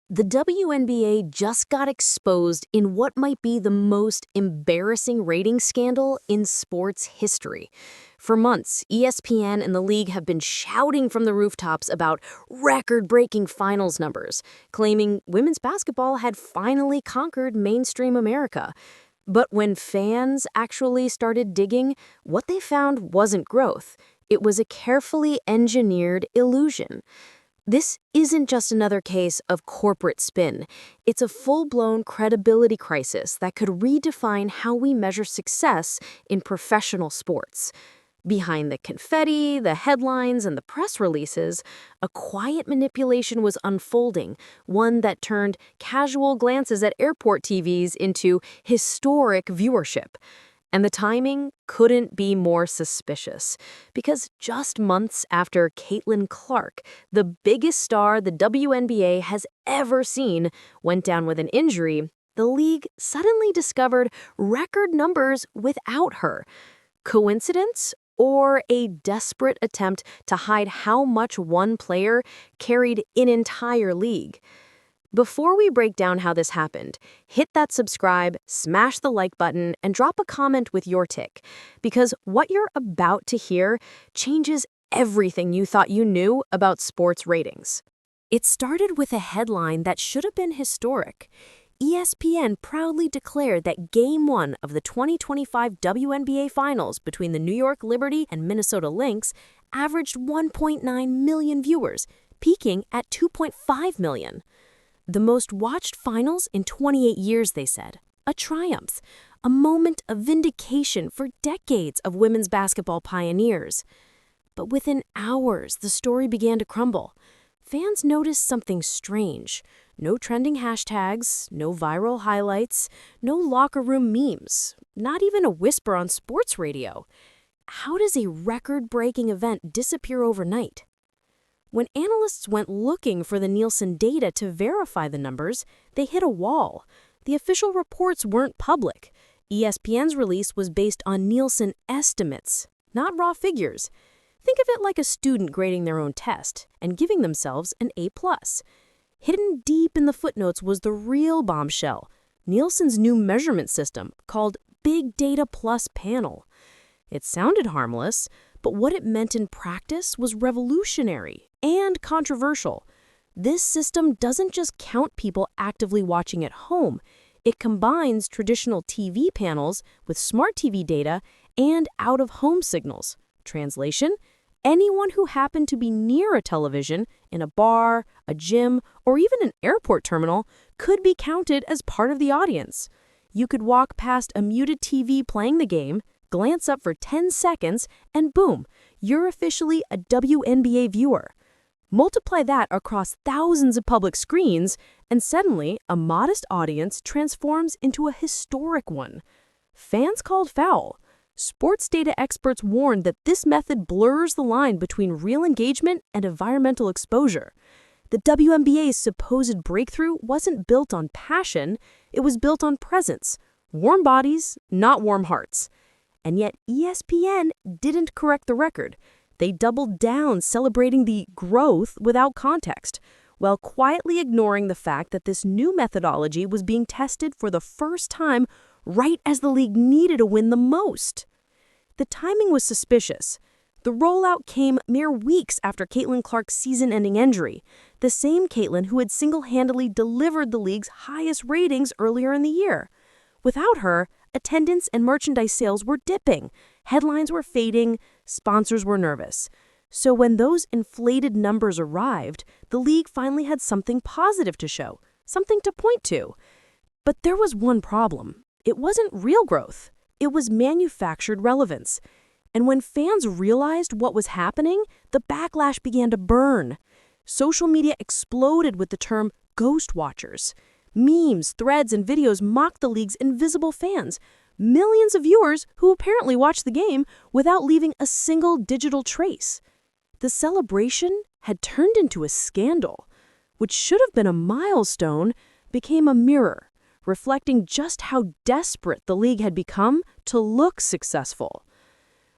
The WNBA just got exposed in what might be the most embarrassing ratings scandal in sports history. For months, ESPN and the league have been shouting from the rooftops about record-breaking finals numbers, claiming women's basketball had finally conquered mainstream America. But when fans actually started digging, what they found wasn't growth. It was a carefully engineered illusion. This isn't just another case of corporate spin. It's a full-blown credibility crisis that could redefine how we measure success in professional sports. Behind the confetti, the headlines, and the press releases, a quiet manipulation was unfolding, one that turned casual glances at airport TVs into historic viewership. And the timing couldn't be more suspicious, because just months after Caitlin Clark, the biggest star the WNBA has ever seen, went down with an injury, the league suddenly discovered record numbers without her. Coincidence? Or a desperate attempt to hide how much one player carried an entire league? Before we break down how this happened, hit that subscribe, smash the like button, and drop a comment with your take, because what you're about to hear changes everything you thought you knew about sports ratings. It started with a headline that should have been historic. ESPN proudly declared that Game 1 of the 2025 WNBA Finals between the New York Liberty and Minnesota Lynx averaged 1.9 million viewers, peaking at 2.5 million. The most watched finals in 28 years, they said. A triumph, a moment of vindication for decades of women's basketball pioneers. But within hours, the story began to crumble. Fans noticed something strange. No trending hashtags, no viral highlights, no locker room memes, not even a whisper on sports radio. How does a record-breaking event disappear overnight? When analysts went looking for the Nielsen data to verify the numbers, they hit a wall. The official reports weren't public. ESPN's release was based on Nielsen estimates, not raw figures. Think of it like a student grading their own test and giving themselves an A+. Hidden deep in the footnotes was the real bombshell, Nielsen's new measurement system called Big Data Plus Panel. It sounded harmless, but what it meant in practice was revolutionary and controversial. This system doesn't just count people actively watching at home. It combines traditional TV panels with smart TV data and out-of-home signals. Translation: anyone who happened to be near a television, in a bar, a gym, or even an airport terminal, could be counted as part of the audience. You could walk past a muted TV playing the game, glance up for 10 seconds, and boom, you're officially a WNBA viewer. Multiply that across thousands of public screens, and suddenly a modest audience transforms into a historic one. Fans called foul. Sports data experts warned that this method blurs the line between real engagement and environmental exposure. The WNBA's supposed breakthrough wasn't built on passion, it was built on presence. Warm bodies, not warm hearts. And yet ESPN didn't correct the record. They doubled down, celebrating the growth without context, while quietly ignoring the fact that this new methodology was being tested for the first time right as the league needed a win the most. The timing was suspicious. The rollout came mere weeks after Caitlin Clark's season-ending injury, the same Caitlin who had single-handedly delivered the league's highest ratings earlier in the year. Without her, attendance and merchandise sales were dipping, headlines were fading, sponsors were nervous. So when those inflated numbers arrived, the league finally had something positive to show, something to point to. But there was one problem. It wasn't real growth. It was manufactured relevance. And when fans realized what was happening, the backlash began to burn. Social media exploded with the term ghost watchers. Memes, threads, and videos mocked the league's invisible fans, millions of viewers who apparently watched the game without leaving a single digital trace. The celebration had turned into a scandal, which should have been a milestone, became a mirror, reflecting just how desperate the league had become to look successful.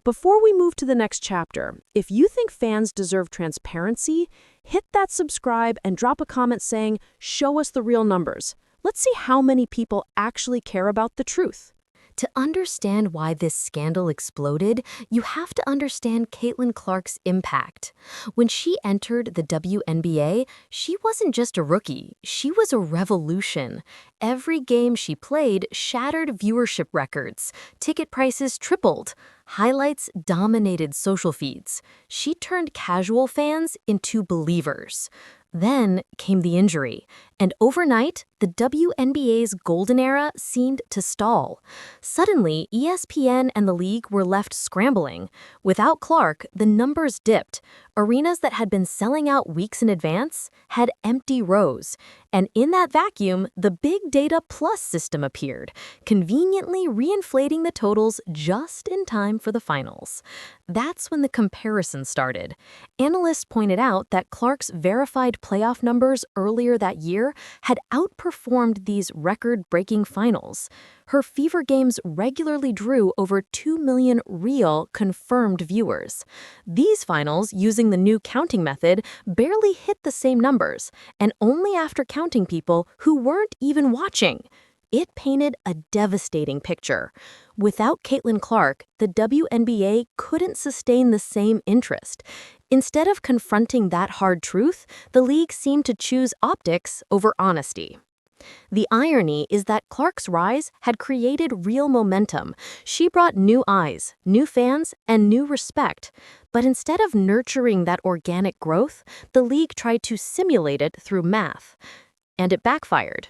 Before we move to the next chapter, if you think fans deserve transparency, hit that subscribe and drop a comment saying, "Show us the real numbers." Let's see how many people actually care about the truth. To understand why this scandal exploded, you have to understand Caitlin Clark's impact. When she entered the WNBA, she wasn't just a rookie, she was a revolution. Every game she played shattered viewership records. Ticket prices tripled. Highlights dominated social feeds. She turned casual fans into believers. Then came the injury, and overnight, the WNBA's golden era seemed to stall. Suddenly, ESPN and the league were left scrambling. Without Clark, the numbers dipped. Arenas that had been selling out weeks in advance had empty rows. And in that vacuum, the Big Data Plus system appeared, conveniently reinflating the totals just in time for the finals. That's when the comparison started. Analysts pointed out that Clark's verified playoff numbers earlier that year had outperformed these record-breaking finals. Her Fever games regularly drew over 2 million real, confirmed viewers. These finals, using the new counting method, barely hit the same numbers, and only after counting people who weren't even watching. It painted a devastating picture. Without Caitlin Clark, the WNBA couldn't sustain the same interest. Instead of confronting that hard truth, the league seemed to choose optics over honesty. The irony is that Clark's rise had created real momentum. She brought new eyes, new fans, and new respect. But instead of nurturing that organic growth, the league tried to simulate it through math. And it backfired.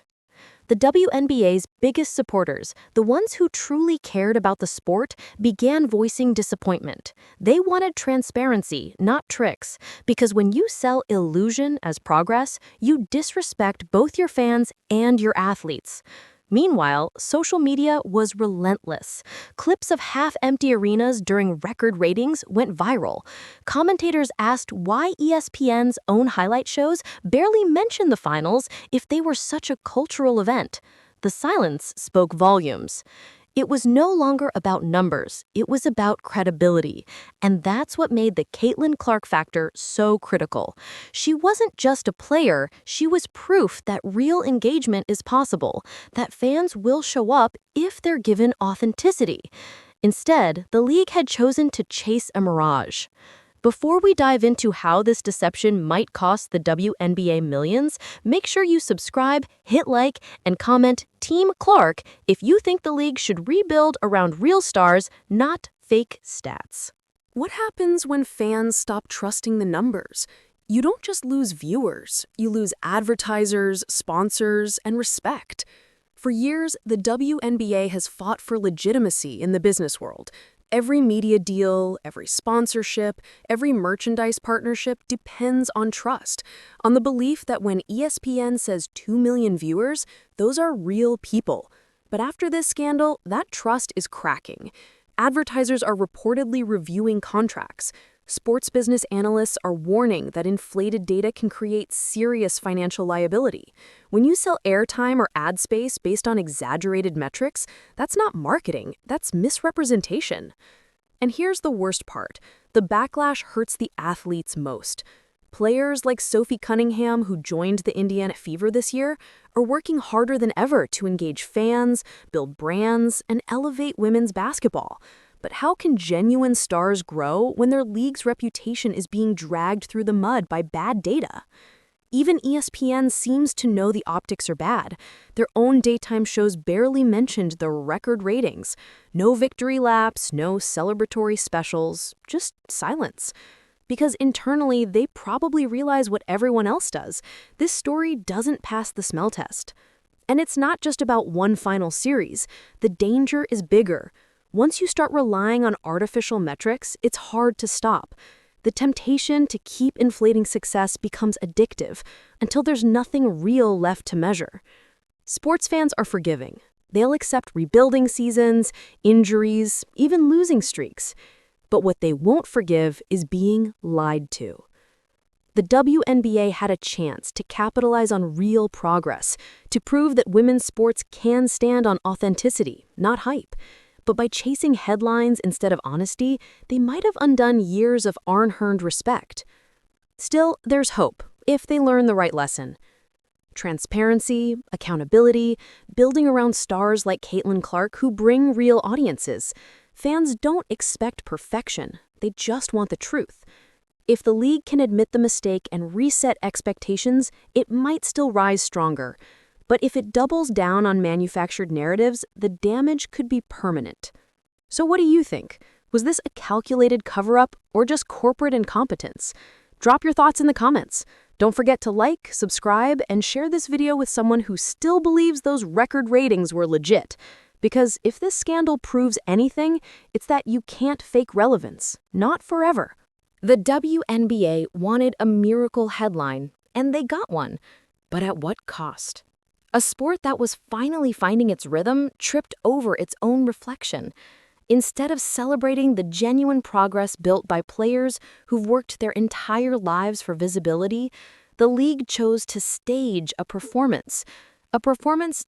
The WNBA's biggest supporters, the ones who truly cared about the sport, began voicing disappointment. They wanted transparency, not tricks, because when you sell illusion as progress, you disrespect both your fans and your athletes. Meanwhile, social media was relentless. Clips of half-empty arenas during record ratings went viral. Commentators asked why ESPN's own highlight shows barely mentioned the finals if they were such a cultural event. The silence spoke volumes. It was no longer about numbers, it was about credibility. And that's what made the Caitlin Clark factor so critical. She wasn't just a player, she was proof that real engagement is possible, that fans will show up if they're given authenticity. Instead, the league had chosen to chase a mirage. Before we dive into how this deception might cost the WNBA millions, make sure you subscribe, hit like, and comment Team Clark if you think the league should rebuild around real stars, not fake stats. What happens when fans stop trusting the numbers? You don't just lose viewers, you lose advertisers, sponsors, and respect. For years, the WNBA has fought for legitimacy in the business world. Every media deal, every sponsorship, every merchandise partnership depends on trust, on the belief that when ESPN says 2 million viewers, those are real people. But after this scandal, that trust is cracking. Advertisers are reportedly reviewing contracts. Sports business analysts are warning that inflated data can create serious financial liability. When you sell airtime or ad space based on exaggerated metrics, that's not marketing, that's misrepresentation. And here's the worst part. The backlash hurts the athletes most. Players like Sophie Cunningham, who joined the Indiana Fever this year, are working harder than ever to engage fans, build brands, and elevate women's basketball. But how can genuine stars grow when their league's reputation is being dragged through the mud by bad data? Even ESPN seems to know the optics are bad. Their own daytime shows barely mentioned the record ratings. No victory laps, no celebratory specials, just silence. Because internally, they probably realize what everyone else does. This story doesn't pass the smell test. And it's not just about one final series. The danger is bigger. Once you start relying on artificial metrics, it's hard to stop. The temptation to keep inflating success becomes addictive until there's nothing real left to measure. Sports fans are forgiving. They'll accept rebuilding seasons, injuries, even losing streaks. But what they won't forgive is being lied to. The WNBA had a chance to capitalize on real progress, to prove that women's sports can stand on authenticity, not hype. But by chasing headlines instead of honesty, they might have undone years of unearned respect. Still, there's hope if they learn the right lesson. Transparency, accountability, building around stars like Caitlin Clark who bring real audiences. Fans don't expect perfection, they just want the truth. If the league can admit the mistake and reset expectations, it might still rise stronger. But if it doubles down on manufactured narratives, the damage could be permanent. So what do you think? Was this a calculated cover-up or just corporate incompetence? Drop your thoughts in the comments. Don't forget to like, subscribe, and share this video with someone who still believes those record ratings were legit. Because if this scandal proves anything, it's that you can't fake relevance. Not forever. The WNBA wanted a miracle headline, and they got one. But at what cost? A sport that was finally finding its rhythm tripped over its own reflection. Instead of celebrating the genuine progress built by players who've worked their entire lives for visibility, the league chose to stage a performance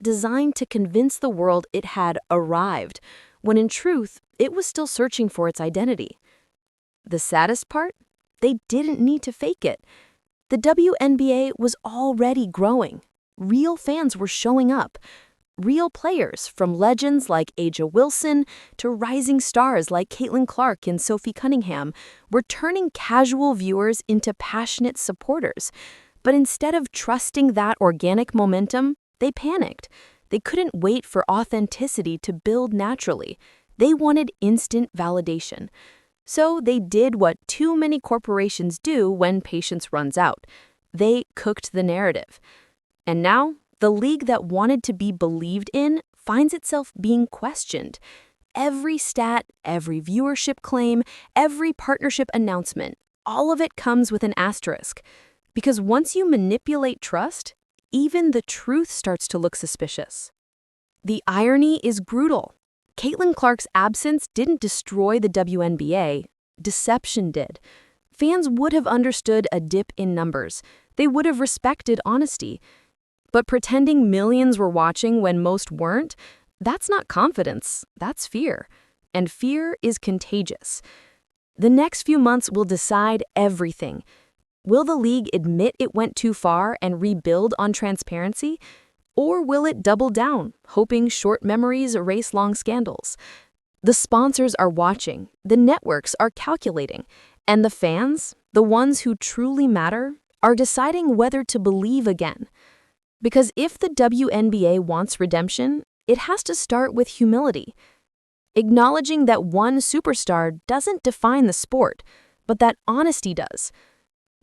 designed to convince the world it had arrived, when in truth, it was still searching for its identity. The saddest part? They didn't need to fake it. The WNBA was already growing. Real fans were showing up. Real players, from legends like Aja Wilson to rising stars like Caitlin Clark and Sophie Cunningham, were turning casual viewers into passionate supporters. But instead of trusting that organic momentum, they panicked. They couldn't wait for authenticity to build naturally. They wanted instant validation. So they did what too many corporations do when patience runs out. They cooked the narrative. And now, the league that wanted to be believed in finds itself being questioned. Every stat, every viewership claim, every partnership announcement, all of it comes with an asterisk. Because once you manipulate trust, even the truth starts to look suspicious. The irony is brutal. Caitlin Clark's absence didn't destroy the WNBA, deception did. Fans would have understood a dip in numbers. They would have respected honesty. But pretending millions were watching when most weren't, that's not confidence, that's fear. And fear is contagious. The next few months will decide everything. Will the league admit it went too far and rebuild on transparency? Or will it double down, hoping short memories erase long scandals? The sponsors are watching, the networks are calculating, and the fans, the ones who truly matter, are deciding whether to believe again. Because if the WNBA wants redemption, it has to start with humility. Acknowledging that one superstar doesn't define the sport, but that honesty does.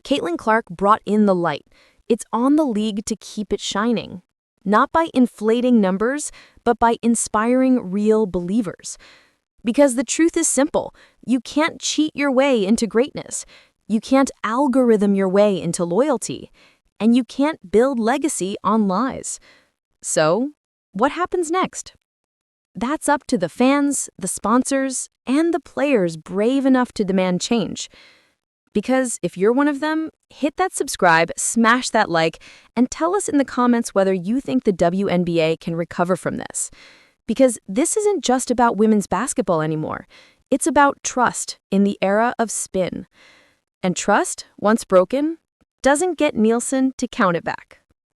Caitlin Clark brought in the light. It's on the league to keep it shining. Not by inflating numbers, but by inspiring real believers. Because the truth is simple. You can't cheat your way into greatness. You can't algorithm your way into loyalty. And you can't build legacy on lies. So, what happens next? That's up to the fans, the sponsors, and the players brave enough to demand change. Because if you're one of them, hit that subscribe, smash that like, and tell us in the comments whether you think the WNBA can recover from this. Because this isn't just about women's basketball anymore. It's about trust in the era of spin. And trust, once broken, doesn't get Nielsen to count it back.